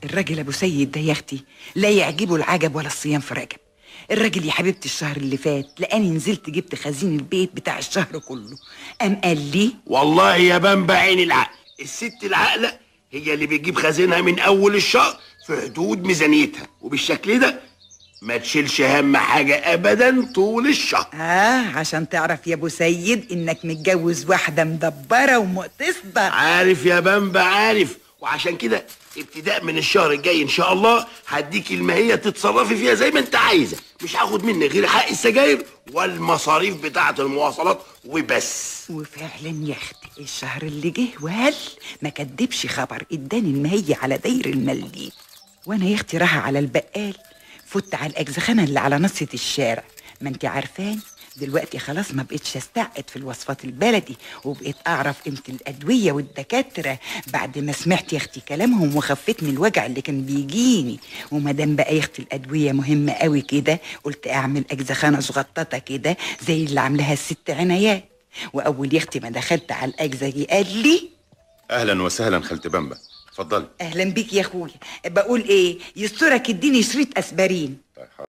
الراجل ابو سيد ده يا اختي لا يعجبه العجب ولا الصيام في رجب. الراجل يا حبيبتي الشهر اللي فات لقاني نزلت جبت خزين البيت بتاع الشهر كله، قام قال لي والله يا بنبع عين العقل، الست العاقله هي اللي بتجيب خزينها من اول الشهر في حدود ميزانيتها، وبالشكل ده ما تشيلش هم حاجه ابدا طول الشهر. عشان تعرف يا ابو سيد انك متجوز واحده مدبره ومقتصده. عارف يا بنبع عارف، وعشان كده ابتداء من الشهر الجاي ان شاء الله هديكي الماهيه تتصرفي فيها زي ما انت عايزه، مش هاخد منك غير حق السجاير والمصاريف بتاعه المواصلات وبس. وفعلا يا اختي الشهر اللي جه وهل ما كدبش خبر، اداني الماهيه على داير المليم. وانا يا اختي رايحه على البقال، فت على الاجزخانه اللي على نصة الشارع، ما انت عارفان دلوقتي خلاص ما بقتش استعقد في الوصفات البلدي، وبقيت اعرف قيمه الادويه والدكاتره بعد ما سمعت يا اختي كلامهم وخفيت من الوجع اللي كان بيجيني. وما دام بقى يا اختي الادويه مهمه قوي كده، قلت اعمل اجزخانه صغططه كده زي اللي عاملاها الست عنايات. واول يا اختي ما دخلت على الاجزه قال لي اهلا وسهلا خالتي بامبا، اتفضلي. اهلا بيك يا اخويا. بقول ايه، يسترك اديني شريط اسبرين. طيب.